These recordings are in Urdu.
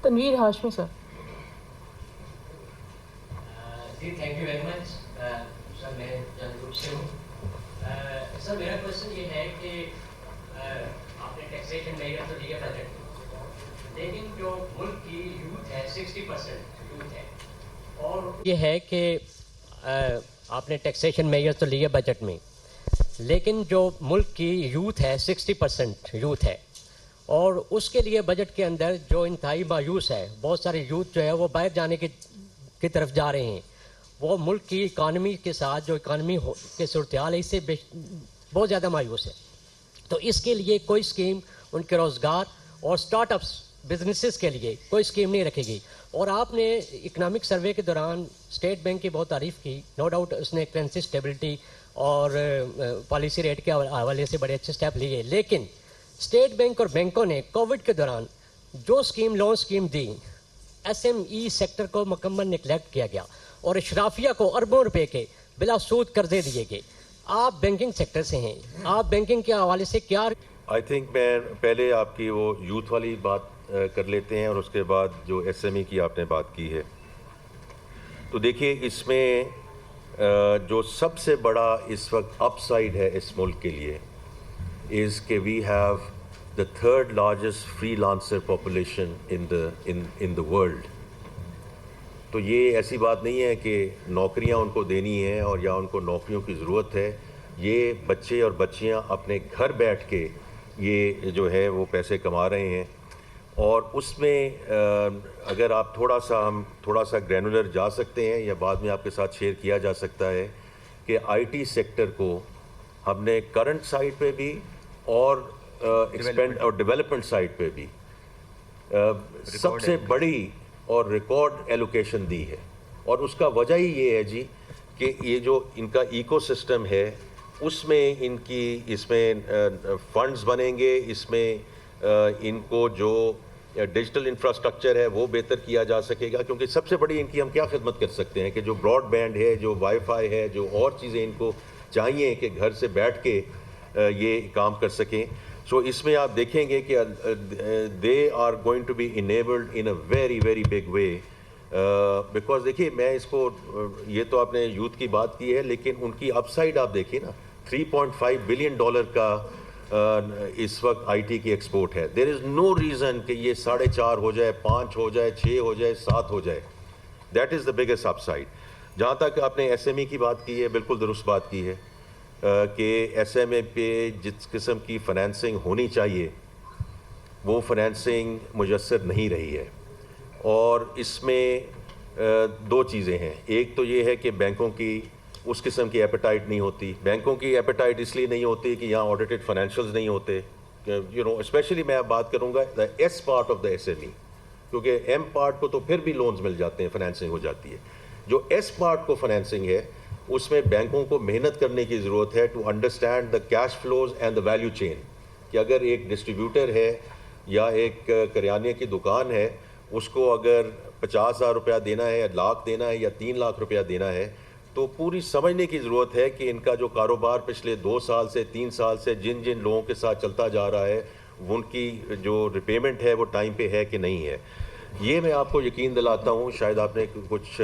تنویر ہاشمی سر. جی thank you very much sir. میں جلد سے ہوں. سر میرا کوشچن یہ ہے کہ آپ نے ٹیکسیشن میجر تو لیے بجٹ، لیکن جو ملک کی یوتھ ہے 60% یوتھ ہے، اور یہ ہے کہ آپ نے ٹیکسیشن میجر تو لیے بجٹ میں، لیکن جو ملک کی یوتھ ہے 60% یوتھ ہے، اور اس کے لیے بجٹ کے اندر جو انتہائی مایوس ہے، بہت سارے یوتھ جو ہے وہ باہر جانے کی طرف جا رہے ہیں. وہ ملک کی اکانومی کے ساتھ جو اکانومی کے صورتحال ہے اس سے بہت زیادہ مایوس ہے. تو اس کے لیے کوئی اسکیم ان کے روزگار اور اسٹارٹ اپس بزنسز کے لیے کوئی اسکیم نہیں رکھے گی. اور آپ نے اکنامک سروے کے دوران اسٹیٹ بینک کی بہت تعریف کی. نو ڈاؤٹ اس نے کرنسی اسٹیبلٹی اور پالیسی ریٹ کے حوالے سے بڑے اچھے اسٹیپ لیے، لیکن اسٹیٹ بینک اور بینکوں نے کووڈ کے دوران جو لون اسکیم دی، ایس ایم ای سیکٹر کو مکمل نگلیکٹ کیا گیا اور اشرافیہ کو اربوں روپے کے بلا سود قرضے دیے گئے. آپ بینکنگ سیکٹر سے ہیں، آپ بینکنگ کے حوالے سے کیا؟ آئی تھنک میں پہلے آپ کی وہ یوتھ والی بات کر لیتے ہیں اور اس کے بعد جو ایس ایم ای کی آپ نے بات کی ہے. تو دیکھیے اس میں جو سب سے بڑا اس وقت اپ سائڈ ہے اس ملک کے لیے از کہ we have the third largest freelancer population in the world. تو یہ ایسی بات نہیں ہے کہ نوکریاں ان کو دینی ہیں اور یا ان کو نوکریوں کی ضرورت ہے. یہ بچے اور بچیاں اپنے گھر بیٹھ کے یہ جو ہے وہ پیسے کما رہے ہیں. اور اس میں اگر آپ تھوڑا سا گرینولر جا سکتے ہیں یا بعد میں آپ کے ساتھ شیئر کیا جا سکتا ہے کہ آئی ٹی سیکٹر کو ہم نے کرنٹ سائٹ پہ بھی اور ایکسپینڈ اور ڈیولپمنٹ سائٹ پہ بھی سب سے بڑی اور ریکارڈ ایلوکیشن دی ہے. اور اس کا وجہ ہی یہ ہے جی کہ یہ جو ان کا ایکو سسٹم ہے اس میں فنڈز بنیں گے، اس میں ان کو جو ڈیجیٹل انفراسٹرکچر ہے وہ بہتر کیا جا سکے گا. کیونکہ سب سے بڑی ان کی ہم کیا خدمت کر سکتے ہیں کہ جو براڈ بینڈ ہے، جو وائی فائی ہے، جو اور چیزیں ان کو چاہیے کہ گھر سے بیٹھ کے یہ کام کر سکیں. سو اس میں آپ دیکھیں گے کہ they are going to be enabled in a very very big way. Because دیکھیے میں اس کو یہ تو آپ نے یوتھ کی بات کی ہے، لیکن ان کی اپ سائڈ آپ دیکھیے نا، $3.5 بلین کا اس وقت آئی ٹی کی ایکسپورٹ ہے. دیر از نو ریزن کہ یہ 4.5 ہو جائے، 5 ہو جائے، 6 ہو جائے، 7 ہو جائے. That is the biggest up side. جہاں تک آپ نے ایس ایم ای کی بات کی ہے، بالکل درست بات کی ہے کہ ایس ایم اے پہ جس قسم کی فنانسنگ ہونی چاہیے وہ فنانسنگ میسر نہیں رہی ہے. اور اس میں دو چیزیں ہیں. ایک تو یہ ہے کہ بینکوں کی اس قسم کی ایپیٹائٹ نہیں ہوتی. بینکوں کی ایپیٹائٹ اس لیے نہیں ہوتی کہ یہاں آڈیٹڈ فائنینشیلز نہیں ہوتے. اسپیشلی میں بات کروں گا the S part of the S M E, کیونکہ ایم پارٹ کو تو پھر بھی لونز مل جاتے ہیں، فنانسنگ ہو جاتی ہے. جو ایس پارٹ کو فنانسنگ ہے اس میں بینکوں کو محنت کرنے کی ضرورت ہے to understand the cash flows and the value chain. کہ اگر ایک ڈسٹریبیوٹر ہے یا ایک کریانے کی دکان ہے، اس کو اگر 50,000 روپیہ دینا ہے یا لاکھ دینا ہے یا 3 لاکھ روپیہ دینا ہے، تو پوری سمجھنے کی ضرورت ہے کہ ان کا جو کاروبار پچھلے 2 سال سے 3 سال سے جن لوگوں کے ساتھ چلتا جا رہا ہے ان کی جو ریپیمنٹ ہے وہ ٹائم پہ ہے کہ نہیں ہے. یہ میں آپ کو یقین دلاتا ہوں، شاید آپ نے کچھ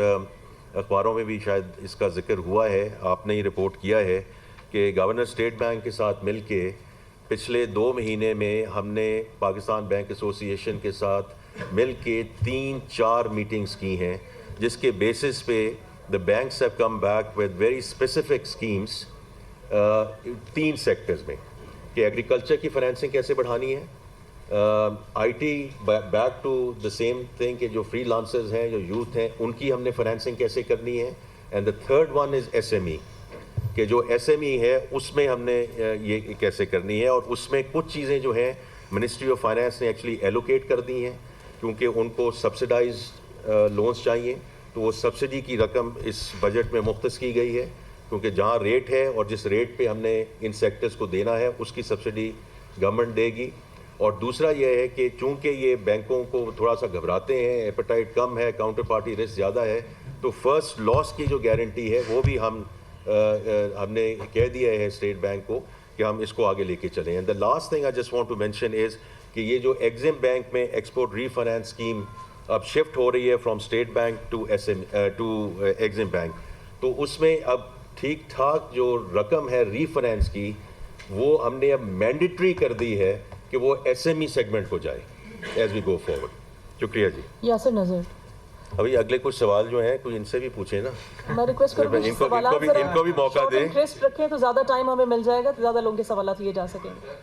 اخباروں میں بھی شاید اس کا ذکر ہوا ہے، آپ نے ہی رپورٹ کیا ہے کہ گورنر اسٹیٹ بینک کے ساتھ مل کے پچھلے 2 مہینے میں ہم نے پاکستان بینک ایسوسی ایشن کے ساتھ مل کے 3-4 میٹنگز کی ہیں، جس کے بیسس پہ the banks have come back with very specific schemes 3 sectors میں کہ ایگریکلچر کی فنانسنگ کیسے بڑھانی ہے، I T back to the same thing کہ جو فری لانسرز ہیں، جو یوتھ ہیں، ان کی ہم نے فنانسنگ کیسے کرنی ہے. And the third one is S M E, کہ جو ایس ایم ای ہے اس میں ہم نے یہ کیسے کرنی ہے. اور اس میں کچھ چیزیں جو ہیں منسٹری آف فائنانس نے ایکچولی ایلوکیٹ کر دی ہیں، کیونکہ ان کو سبسڈائز لونز چاہیے. تو وہ سبسڈی کی رقم اس بجٹ میں مختص کی گئی ہے، کیونکہ جہاں ریٹ ہے اور جس ریٹ پہ ہم نے ان سیکٹرز کو دینا ہے اس کی سبسڈی گورنمنٹ دے گی. اور دوسرا یہ ہے کہ چونکہ یہ بینکوں کو تھوڑا سا گھبراتے ہیں، ایپیٹائٹ کم ہے، کاؤنٹر پارٹی رسک زیادہ ہے، تو فرسٹ لاس کی جو گارنٹی ہے وہ بھی ہم نے کہہ دیا ہے اسٹیٹ بینک کو کہ ہم اس کو آگے لے کے چلیں. And the last thing I just want to mention is کہ یہ جو ایگزم بینک میں ایکسپورٹ ری فائنانس اسکیم اب شفٹ ہو رہی ہے فرام اسٹیٹ بینک ٹو ایگزم بینک, تو اس میں اب ٹھیک ٹھاک جو رقم ہے ری فائنینس کی وہ ہم نے اب مینڈیٹری کر دی ہے کہ وہ ایس ایم ای سیگمنٹ کو جائے ایز وی گو فارورڈ. شکریہ جی. یاسر نذیر. ابھی اگلے کچھ سوال جو ہیں کوئی ان سے بھی پوچھیں نا. میں ریکویسٹ کروں گی ان کو بھی موقع دیں. کرسپ رکھیں تو زیادہ ٹائم ہمیں مل جائے گا, تو زیادہ لوگوں کے سوالات لیے جا سکیں گے.